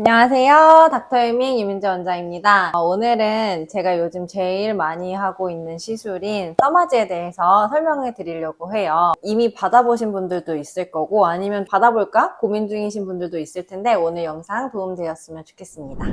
안녕하세요. 닥터유밍 유민재 원장입니다. 오늘은 제가 요즘 제일 많이 하고 있는 시술인 써마지에 대해서 설명해 드리려고 해요. 이미 받아보신 분들도 있을 거고 아니면 받아볼까 고민 중이신 분들도 있을 텐데 오늘 영상 도움되었으면 좋겠습니다.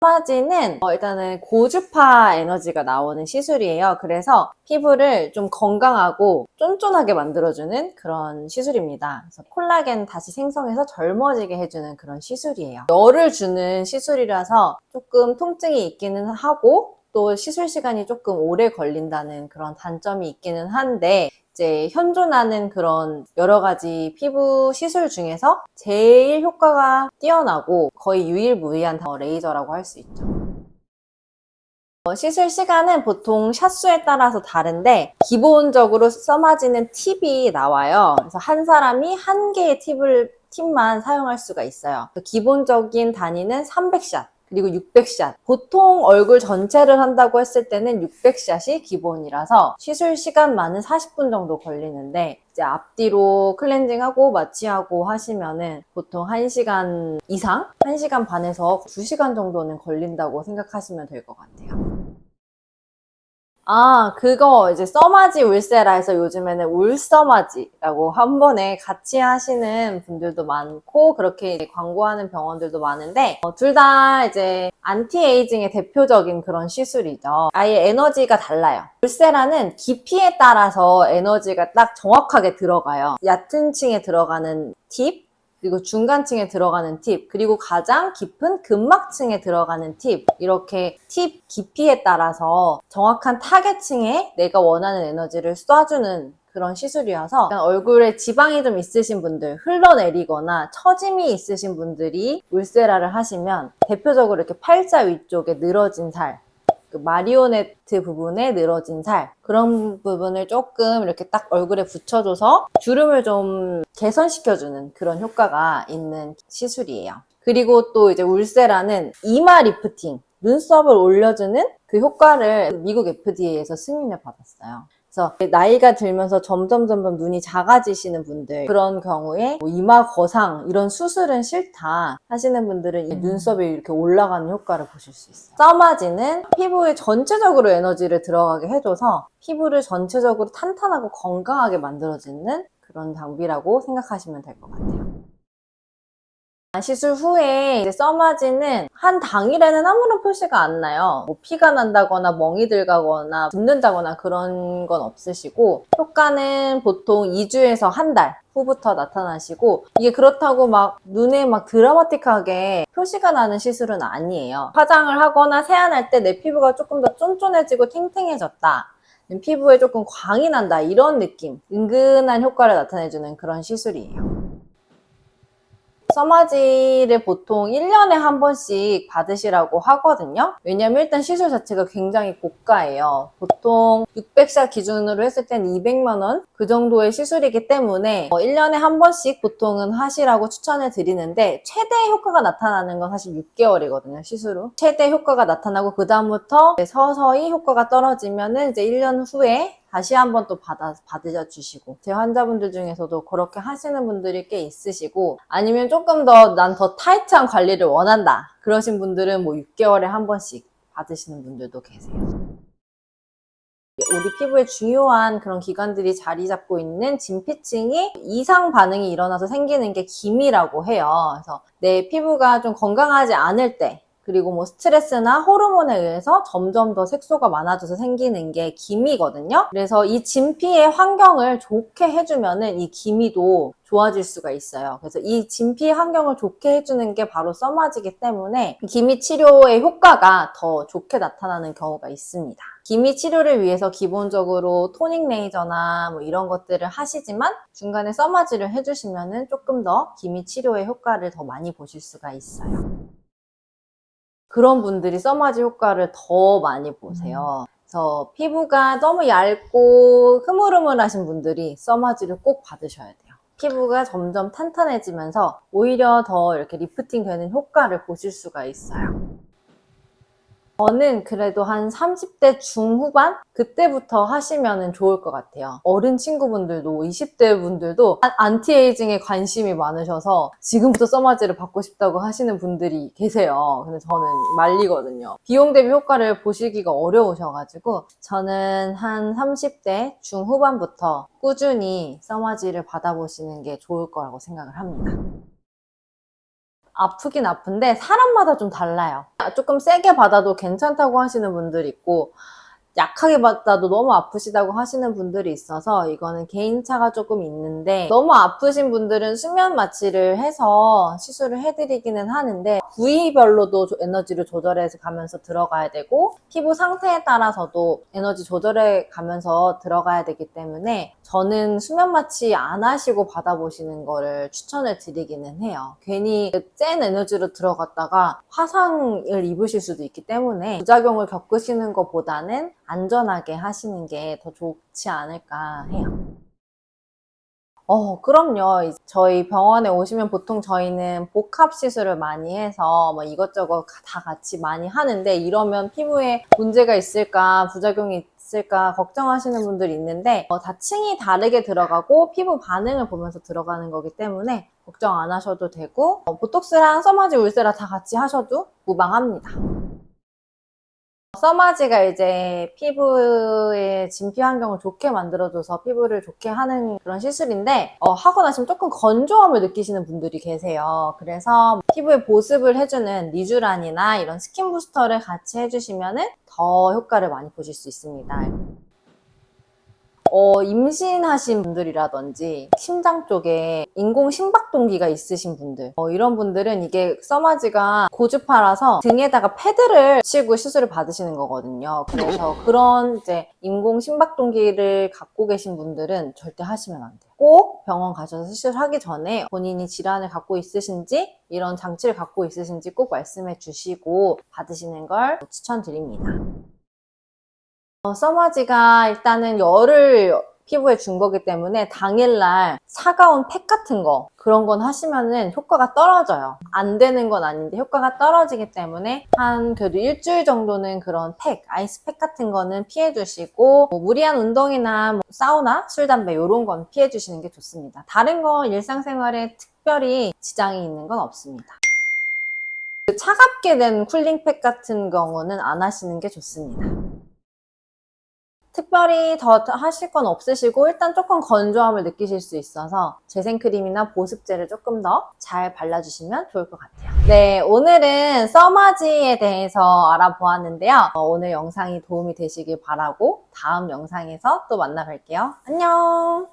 써마지는 일단은 고주파 에너지가 나오는 시술이에요. 그래서 피부를 좀 건강하고 쫀쫀하게 만들어주는 그런 시술입니다. 그래서 콜라겐 다시 생성해서 젊어지게 해주는 그런 시술이에요. 열을 주는 시술이라서 조금 통증이 있기는 하고 또 시술 시간이 조금 오래 걸린다는 그런 단점이 있기는 한데 이제 현존하는 그런 여러 가지 피부 시술 중에서 제일 효과가 뛰어나고 거의 유일무이한 레이저라고 할 수 있죠. 시술 시간은 보통 샷수에 따라서 다른데 기본적으로 써마지는 팁이 나와요. 그래서 한 사람이 한 개의 팁만 사용할 수가 있어요. 기본적인 단위는 300샷 그리고 600샷. 보통 얼굴 전체를 한다고 했을 때는 600샷이 기본이라서 시술 시간만은 40분 정도 걸리는데 이제 앞뒤로 클렌징하고 마취하고 하시면은 보통 1시간 이상? 1시간 반에서 2시간 정도는 걸린다고 생각하시면 될 것 같아요. 그거 이제 써마지 울세라 해서 요즘에는 울써마지라고 한 번에 같이 하시는 분들도 많고 그렇게 이제 광고하는 병원들도 많은데 둘 다 이제 안티에이징의 대표적인 그런 시술이죠. 아예 에너지가 달라요. 울세라는 깊이에 따라서 에너지가 딱 정확하게 들어가요. 얕은 층에 들어가는 팁, 그리고 중간층에 들어가는 팁, 그리고 가장 깊은 근막층에 들어가는 팁, 이렇게 팁 깊이에 따라서 정확한 타겟층에 내가 원하는 에너지를 쏴주는 그런 시술이어서 얼굴에 지방이 좀 있으신 분들, 흘러내리거나 처짐이 있으신 분들이 울세라를 하시면 대표적으로 이렇게 팔자 위쪽에 늘어진 살, 그 마리오네트 부분에 늘어진 살, 그런 부분을 조금 이렇게 딱 얼굴에 붙여줘서 주름을 좀 개선시켜주는 그런 효과가 있는 시술이에요. 그리고 또 이제 울세라는 이마 리프팅, 눈썹을 올려주는 그 효과를 미국 FDA에서 승인을 받았어요. 그래서 나이가 들면서 점점 눈이 작아지시는 분들, 그런 경우에 뭐 이마 거상 이런 수술은 싫다 하시는 분들은 눈썹이 이렇게 올라가는 효과를 보실 수 있어요. 써마지는 피부에 전체적으로 에너지를 들어가게 해줘서 피부를 전체적으로 탄탄하고 건강하게 만들어주는 그런 장비라고 생각하시면 될 것 같아요. 시술 후에 이제 써마지는 한 당일에는 아무런 표시가 안 나요. 뭐 피가 난다거나 멍이 들거나 붓는다거나 그런 건 없으시고 효과는 보통 2주에서 한 달 후부터 나타나시고 이게 그렇다고 막 눈에 막 드라마틱하게 표시가 나는 시술은 아니에요. 화장을 하거나 세안할 때 내 피부가 조금 더 쫀쫀해지고 탱탱해졌다. 피부에 조금 광이 난다 이런 느낌, 은근한 효과를 나타내주는 그런 시술이에요. 써마지를 보통 1년에 한 번씩 받으시라고 하거든요. 왜냐면 일단 시술 자체가 굉장히 고가예요. 보통 600샷 기준으로 했을 땐 200만 원 그 정도의 시술이기 때문에 1년에 한 번씩 보통은 하시라고 추천을 드리는데 최대 효과가 나타나는 건 사실 6개월이거든요. 시술 후. 최대 효과가 나타나고 그 다음부터 서서히 효과가 떨어지면은 이제 1년 후에 다시 한번 또 받으셔 주시고 제 환자분들 중에서도 그렇게 하시는 분들이 꽤 있으시고 아니면 조금 더 난 더 타이트한 관리를 원한다 그러신 분들은 뭐 6개월에 한 번씩 받으시는 분들도 계세요. 우리 피부에 중요한 그런 기관들이 자리 잡고 있는 진피층이 이상 반응이 일어나서 생기는 게 기미라고 해요. 그래서 내 피부가 좀 건강하지 않을 때 그리고 뭐 스트레스나 호르몬에 의해서 점점 더 색소가 많아져서 생기는 게 기미거든요. 그래서 이 진피의 환경을 좋게 해주면은 이 기미도 좋아질 수가 있어요. 그래서 이 진피 환경을 좋게 해주는 게 바로 써마지기 때문에 기미 치료의 효과가 더 좋게 나타나는 경우가 있습니다. 기미 치료를 위해서 기본적으로 토닝 레이저나 뭐 이런 것들을 하시지만 중간에 써마지를 해주시면은 조금 더 기미 치료의 효과를 더 많이 보실 수가 있어요. 그런 분들이 써마지 효과를 더 많이 보세요. 그래서 피부가 너무 얇고 흐물흐물하신 분들이 써마지를 꼭 받으셔야 돼요. 피부가 점점 탄탄해지면서 오히려 더 이렇게 리프팅 되는 효과를 보실 수가 있어요. 저는 그래도 한 30대 중후반? 그때부터 하시면 좋을 것 같아요. 어른 친구분들도 20대 분들도 안티에이징에 관심이 많으셔서 지금부터 써마지를 받고 싶다고 하시는 분들이 계세요. 근데 저는 말리거든요. 비용 대비 효과를 보시기가 어려우셔가지고 저는 한 30대 중후반부터 꾸준히 써마지를 받아보시는 게 좋을 거라고 생각을 합니다. 아프긴 아픈데 사람마다 좀 달라요. 조금 세게 받아도 괜찮다고 하시는 분들이 있고 약하게 받아도 너무 아프시다고 하시는 분들이 있어서 이거는 개인차가 조금 있는데, 너무 아프신 분들은 수면 마취를 해서 시술을 해드리기는 하는데 부위별로도 에너지를 조절해서 가면서 들어가야 되고 피부 상태에 따라서도 에너지 조절해 가면서 들어가야 되기 때문에 저는 수면 마취 안 하시고 받아보시는 거를 추천을 드리기는 해요. 괜히 센 에너지로 들어갔다가 화상을 입으실 수도 있기 때문에 부작용을 겪으시는 것보다는 안전하게 하시는 게 더 좋지 않을까 해요. 그럼요. 저희 병원에 오시면 보통 저희는 복합 시술을 많이 해서 뭐 이것저것 다 같이 많이 하는데, 이러면 피부에 문제가 있을까, 부작용이 있을까 걱정하시는 분들이 있는데 다 층이 다르게 들어가고 피부 반응을 보면서 들어가는 거기 때문에 걱정 안 하셔도 되고, 보톡스랑 써마지 울세라 다 같이 하셔도 무방합니다. 써마지가 이제 피부의 진피 환경을 좋게 만들어줘서 피부를 좋게 하는 그런 시술인데, 하고 나시면 조금 건조함을 느끼시는 분들이 계세요. 그래서 피부에 보습을 해주는 리쥬란이나 이런 스킨 부스터를 같이 해주시면 더 효과를 많이 보실 수 있습니다. 임신하신 분들이라든지 심장 쪽에 인공 심박동기가 있으신 분들, 이런 분들은 이게 써마지가 고주파라서 등에다가 패드를 치고 시술을 받으시는 거거든요. 그래서 그런 이제 인공 심박동기를 갖고 계신 분들은 절대 하시면 안 돼요. 꼭 병원 가셔서 시술하기 전에 본인이 질환을 갖고 있으신지, 이런 장치를 갖고 있으신지 꼭 말씀해 주시고 받으시는 걸 추천드립니다. 써마지가 일단은 열을 피부에 준 거기 때문에 당일날 차가운 팩 같은 거, 그런 건 하시면은 효과가 떨어져요. 안 되는 건 아닌데 효과가 떨어지기 때문에 한 그래도 일주일 정도는 그런 팩, 아이스팩 같은 거는 피해 주시고, 무리한 운동이나 사우나, 술, 담배 이런 건 피해 주시는 게 좋습니다. 다른 거 일상생활에 특별히 지장이 있는 건 없습니다. 차갑게 된 쿨링팩 같은 경우는 안 하시는 게 좋습니다. 특별히 더 하실 건 없으시고 일단 조금 건조함을 느끼실 수 있어서 재생크림이나 보습제를 조금 더 잘 발라주시면 좋을 것 같아요. 네, 오늘은 써마지에 대해서 알아보았는데요. 오늘 영상이 도움이 되시길 바라고 다음 영상에서 또 만나 뵐게요. 안녕!